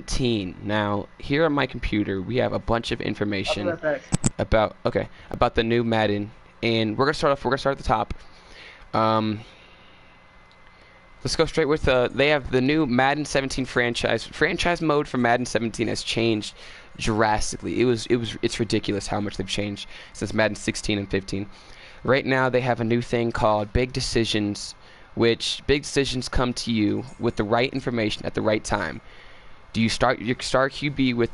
17. Now, here on my computer, we have a bunch of information about the new Madden, and we're gonna start at the top. Um, let's go straight with they have the new Madden 17 franchise mode for Madden 17 has changed drastically. It's ridiculous how much they've changed since Madden 16 and 15. Right now they have a new thing called Big Decisions, which big decisions come to you with the right information at the right time. Do you start your star QB with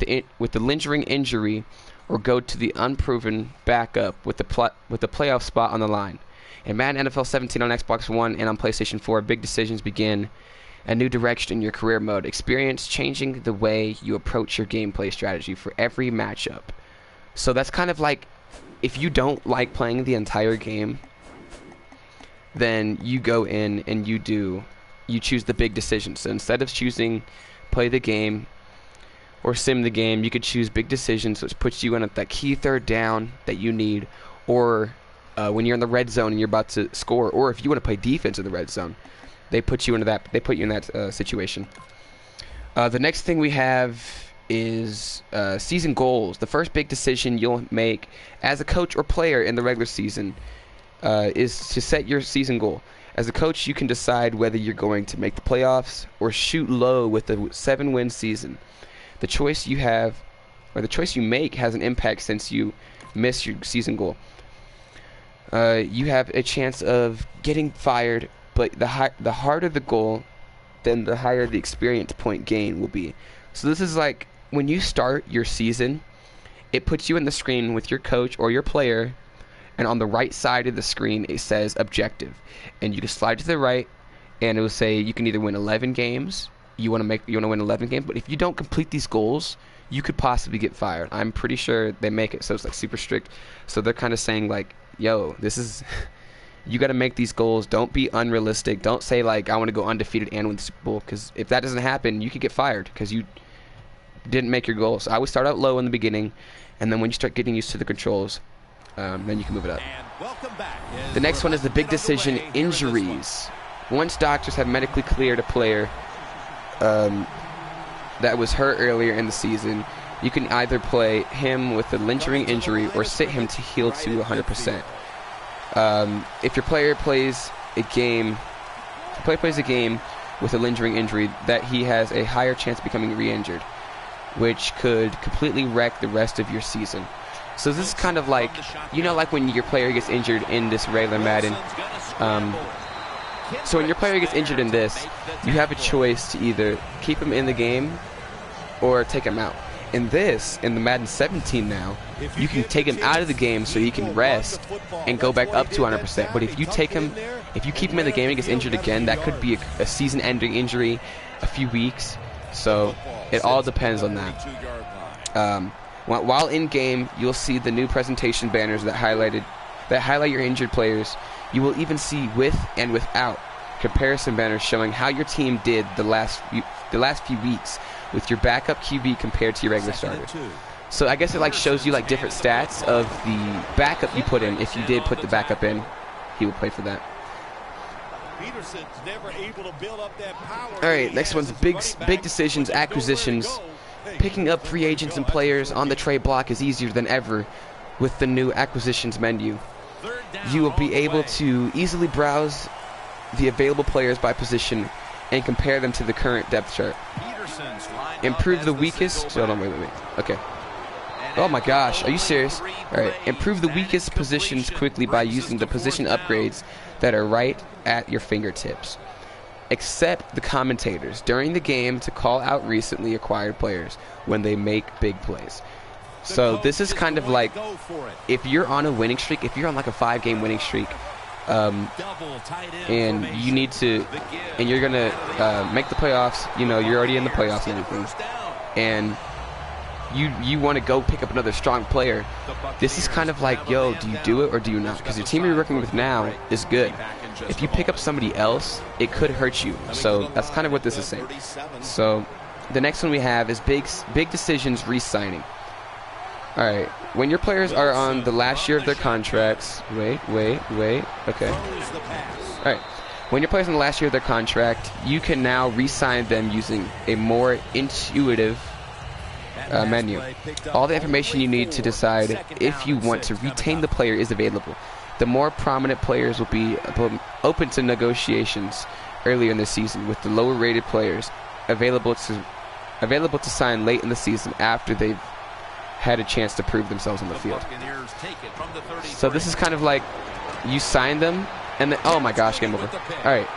the lingering injury, or go to the unproven backup with the playoff spot on the line? In Madden NFL 17 on Xbox One and on PlayStation 4, big decisions begin a new direction in your career mode. Experience changing the way you approach your gameplay strategy for every matchup. So that's kind of like, if you don't like playing the entire game, then you go in and you choose the big decisions. So instead of choosing play the game or sim the game, you could choose big decisions, which puts you in at that key third down that you need, or when you're in the red zone and you're about to score, or if you want to play defense in the red zone, they put you in that situation. The next thing we have is season goals. The first big decision you'll make as a coach or player in the regular season is to set your season goal. As a coach, you can decide whether you're going to make the playoffs or shoot low with a 7-win season. The choice you make has an impact since you miss your season goal. You have a chance of getting fired, but the harder the goal, then the higher the experience point gain will be. So this is like when you start your season, it puts you in the screen with your coach or your player, and on the right side of the screen it says objective, and you can slide to the right and it will say you can either win 11 games. You want to win 11 games, but if you don't complete these goals, you could possibly get fired. I'm pretty sure they make it so it's like super strict. So they're kind of saying like, yo, this is you got to make these goals. Don't be unrealistic. Don't say like I want to go undefeated and win the Super Bowl, because if that doesn't happen, you could get fired because you didn't make your goals. I would start out low in the beginning, and then when you start getting used to the controls, then you can move it up. The next one is the big decision: injuries. Once doctors have medically cleared a player that was hurt earlier in the season, you can either play him with a lingering injury or sit him to heal to 100%. If your player plays a game with a lingering injury, that he has a higher chance of becoming re-injured, which could completely wreck the rest of your season. So this is kind of like, like when your player gets injured in this regular Madden. So when your player gets injured in this, you have a choice to either keep him in the game or take him out. In the Madden 17 now, you can take him out of the game so he can rest and go back up to 100%. But if you keep him in the game and he gets injured again, that could be a season-ending injury, a few weeks. So it all depends on that. While in game, you'll see the new presentation banners that highlight your injured players. You will even see with and without comparison banners showing how your team did the last few weeks with your backup QB compared to your regular starter. So I guess it like shows you like different stats of the backup you put in. If you did put the backup in, he will play for that. All right, next one's big decisions, acquisitions. Picking up free agents and players on the trade block is easier than ever with the new acquisitions menu. You will be able to easily browse the available players by position and compare them to the current depth chart. Improve the weakest. Hold on, wait. Okay. Oh my gosh, are you serious? Alright, improve the weakest positions quickly by using the position upgrades that are right at your fingertips. Accept the commentators during the game to call out recently acquired players when they make big plays. So this is kind of like, if you're on a winning streak, if you're on like a 5-game winning streak, and you need to, and you're gonna make the playoffs, you're already in the playoffs and everything, and you want to go pick up another strong player. This is kind of like, yo, do you do it or do you not? Because your team you're working with now is good. If you pick up somebody else, it could hurt you. So that's kind of what this is saying. So the next one we have is big decisions re-signing. All right, when your players are on the last year of their contracts, wait, okay. All right, When your player's in the last year of their contract, you can now re-sign them using a more intuitive menu. All the information you need to decide if you want to retain the player is available. The more prominent players will be open to negotiations earlier in the season, with the lower rated players available to sign late in the season after they've had a chance to prove themselves on the field. So this is kind of like you sign them and then, oh my gosh, game over. All right.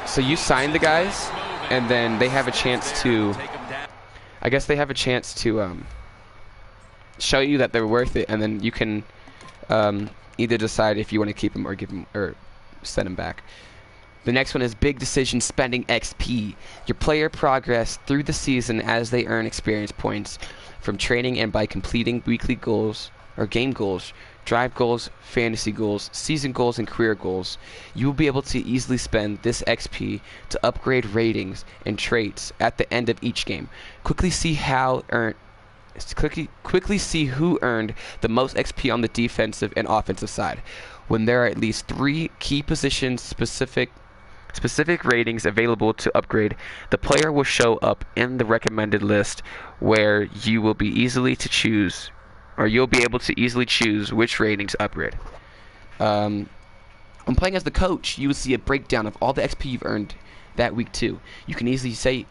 So you sign the guys and then they have a chance to, I guess they have a chance to show you that they're worth it, and then you can either decide if you want to keep them or give them or send them back. The next one is big decision spending XP. Your player progress through the season as they earn experience points from training and by completing weekly goals or game goals, drive goals, fantasy goals, season goals, and career goals. You will be able to easily spend this XP to upgrade ratings and traits at the end of each game. Quickly see who earned the most XP on the defensive and offensive side. When there are at least 3 key positions specific ratings available to upgrade, the player will show up in the recommended list where you will be easily to choose, or you'll be able to easily choose which rating to upgrade. When playing as the coach, you will see a breakdown of all the XP you've earned that week too. You can easily see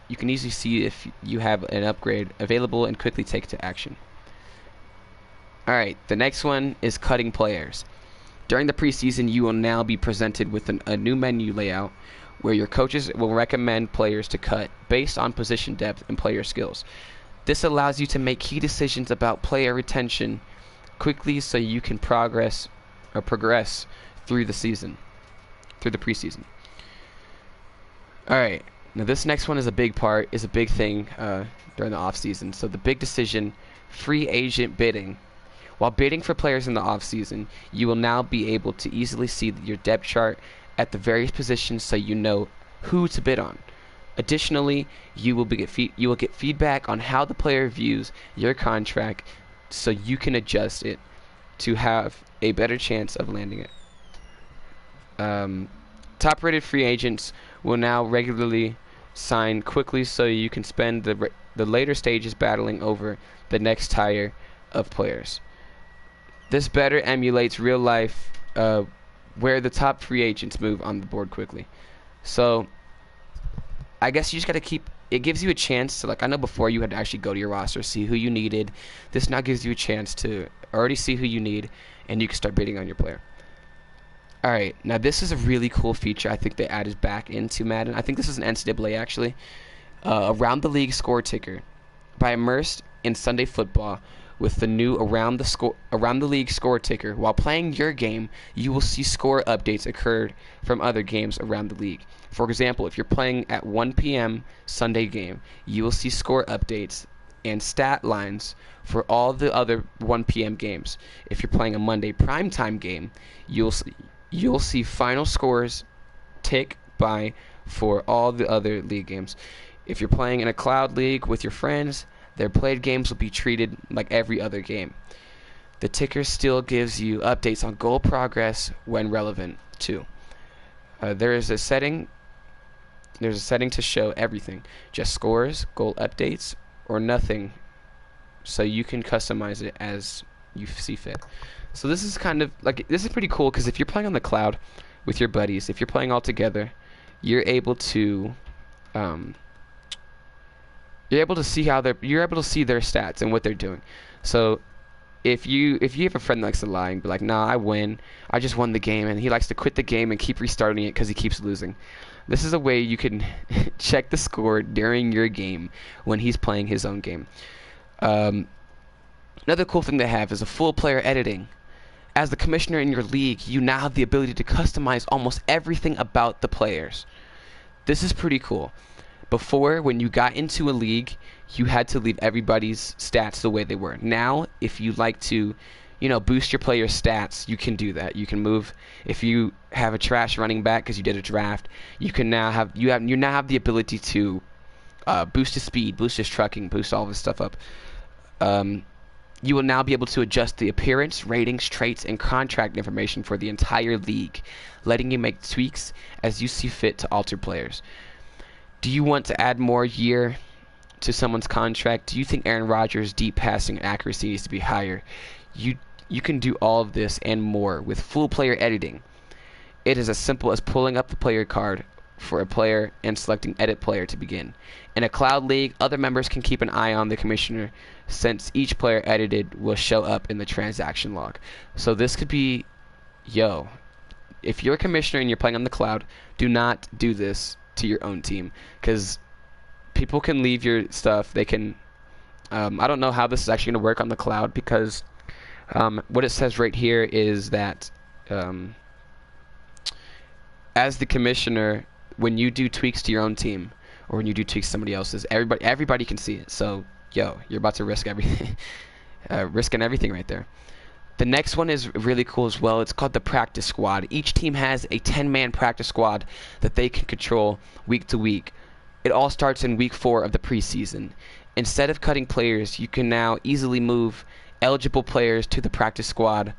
if you have an upgrade available and quickly take it to action. Alright, the next one is cutting players. During the preseason, you will now be presented with a new menu layout where your coaches will recommend players to cut based on position depth and player skills. This allows you to make key decisions about player retention quickly so you can progress through the preseason. Alright, now this next one is a big thing during the offseason. So the big decision, free agent bidding. While bidding for players in the offseason, you will now be able to easily see your depth chart at the various positions so you know who to bid on. Additionally, you will get feedback on how the player views your contract so you can adjust it to have a better chance of landing it. Top-rated free agents will now regularly sign quickly so you can spend the later stages battling over the next tier of players. This better emulates real life where the top free agents move on the board quickly. So I guess you just got to keep, it gives you a chance to, like, I know before you had to actually go to your roster, see who you needed. This now gives you a chance to already see who you need, and you can start bidding on your player. Alright, now this is a really cool feature I think they added back into Madden. I think this is an NCAA actually. Around the league score ticker. By immersed in Sunday football with the new around the league score ticker, while playing your game, you will see score updates occurred from other games around the league. For example, if you're playing at 1 p.m. Sunday game, you will see score updates and stat lines for all the other 1 p.m. games. If you're playing a Monday primetime game, you'll see final scores tick by for all the other league games. If you're playing in a cloud league with your friends, their played games will be treated like every other game. The ticker still gives you updates on goal progress when relevant too. There's a setting to show everything, just scores, goal updates, or nothing, so you can customize it as you see fit. So this is kind of like, this is pretty cool because if you're playing on the cloud with your buddies, if you're playing all together, you're able to see their stats and what they're doing. So if you have a friend that likes to lie and be like, nah, I just won the game, and he likes to quit the game and keep restarting it because he keeps losing, this is a way you can check the score during your game when he's playing his own game. Another cool thing they have is a full player editing. As the commissioner in your league, you now have the ability to customize almost everything about the players. This is pretty cool. Before, when you got into a league, you had to leave everybody's stats the way they were. Now, if you like to, boost your player's stats, you can do that. You can move. If you have a trash running back because you did a draft, you now have the ability to boost his speed, boost his trucking, boost all this stuff up. You will now be able to adjust the appearance, ratings, traits, and contract information for the entire league, letting you make tweaks as you see fit to alter players. Do you want to add more year to someone's contract? Do you think Aaron Rodgers' deep passing accuracy needs to be higher? You can do all of this and more with full player editing. It is as simple as pulling up the player card for a player and selecting Edit Player to begin. In a cloud league, other members can keep an eye on the commissioner since each player edited will show up in the transaction log. So this could be, if you're a commissioner and you're playing on the cloud, do not do this to your own team, because people can leave your stuff. They can, I don't know how this is actually going to work on the cloud, because what it says right here is that as the commissioner, when you do tweaks to your own team or when you do tweaks to somebody else's, everybody can see it. So you're about to risk everything, risking everything right there. The next one is really cool as well. It's called the practice squad. Each team has a 10-man practice squad that they can control week to week. It all starts in week 4 of the preseason. Instead of cutting players, you can now easily move eligible players to the practice squad,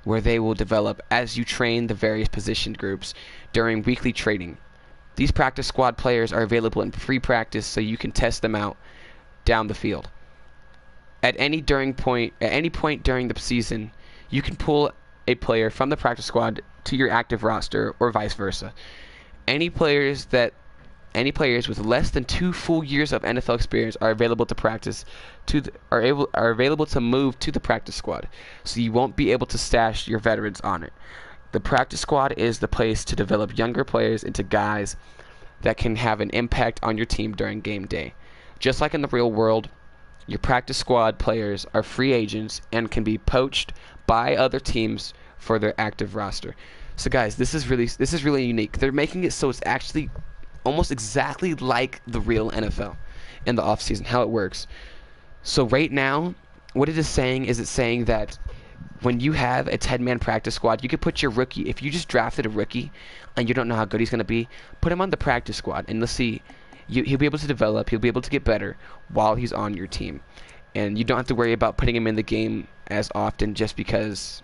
where they will develop as you train the various position groups during weekly training. These practice squad players are available in free practice, so you can test them out down the field. At any point during the season, you can pull a player from the practice squad to your active roster, or vice versa. Any players with less than 2 full years of NFL experience are available to are available to move to the practice squad, so you won't be able to stash your veterans on it. The practice squad is the place to develop younger players into guys that can have an impact on your team during game day. Just like in the real world, your practice squad players are free agents and can be poached by other teams for their active roster. So guys, this is really unique. They're making it so it's actually almost exactly like the real NFL in the offseason, how it works. So right now, what it is saying is it's saying that when you have a 10-man practice squad, you could put your rookie, if you just drafted a rookie and you don't know how good he's going to be, put him on the practice squad, and let's see, he'll be able to develop, he'll be able to get better while he's on your team. And you don't have to worry about putting him in the game as often, just because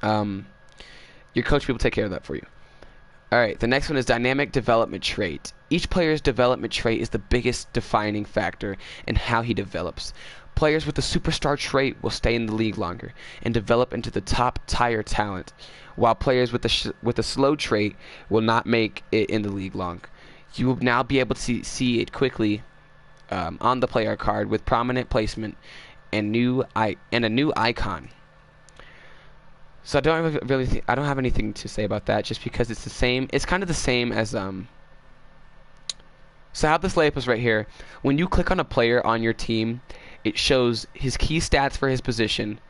your coach will take care of that for you. Alright, the next one is dynamic development trait. Each player's development trait is the biggest defining factor in how he develops. Players with the superstar trait will stay in the league longer and develop into the top tier talent, while players with the slow trait will not make it in the league long. You will now be able to see it quickly on the player card with prominent placement and a new icon. So I don't have anything to say about that, just because it's the same. It's kind of the same as So how this layup is right here. When you click on a player on your team, it shows his key stats for his position,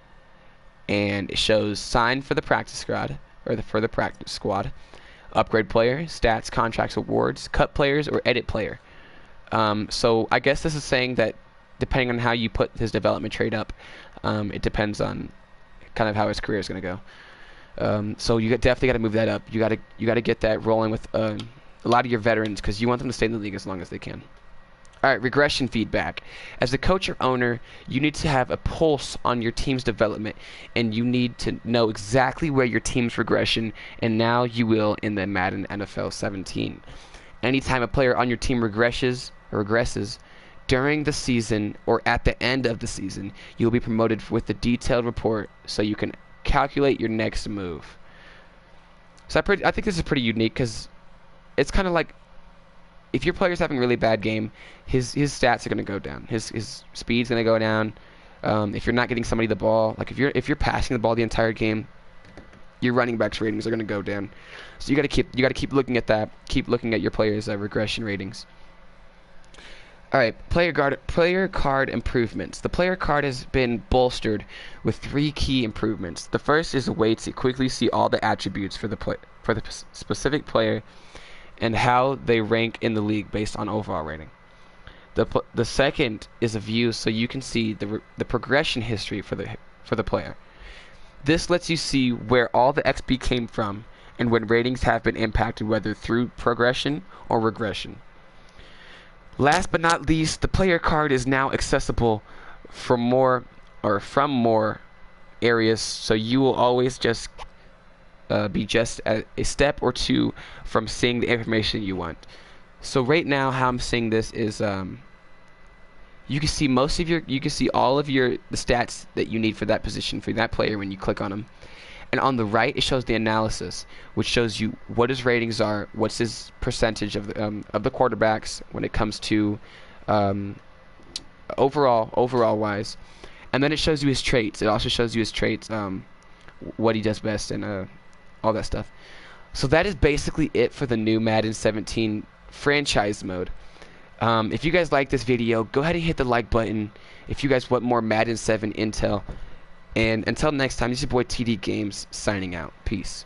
and it shows sign for the practice squad, or for the practice squad, upgrade player, stats, contracts, awards, cut players, or edit player. So I guess this is saying that depending on how you put his development trait up, it depends on kind of how his career is going to go. So you definitely got to move that up. You got to get that rolling with a lot of your veterans, because you want them to stay in the league as long as they can. All right, regression feedback. As a coach or owner, you need to have a pulse on your team's development, and you need to know exactly where your team's regression, and now you will in the Madden NFL 17. Anytime a player on your team regresses during the season or at the end of the season, you will be promoted with a detailed report so you can calculate your next move. So I think this is pretty unique, because it's kind of like, if your player's having a really bad game, his stats are going to go down. His speed's going to go down. If you're not getting somebody the ball, like if you're passing the ball the entire game, your running backs ratings are going to go down. So you got to keep looking at that. Keep looking at your players' regression ratings. All right, player card improvements. The player card has been bolstered with 3 key improvements. The first is a way to quickly see all the attributes for the specific player and how they rank in the league based on overall rating. The second is a view so you can see the progression history for the player. This lets you see where all the XP came from and when ratings have been impacted, whether through progression or regression. Last but not least, the player card is now accessible for more or from more areas, so you will always just be just a step or two from seeing the information you want. So right now, how I'm seeing this is you can see all of the stats that you need for that position, for that player, when you click on them. And on the right, it shows the analysis, which shows you what his ratings are, what's his percentage of the quarterbacks when it comes to overall wise. And then it shows you his traits. It also shows you his traits, what he does best, and all that stuff. So that is basically it for the new Madden 17 franchise mode. If you guys like this video, go ahead and hit the like button if you guys want more Madden 7 intel. And until next time, this is your boy TD Games signing out. Peace.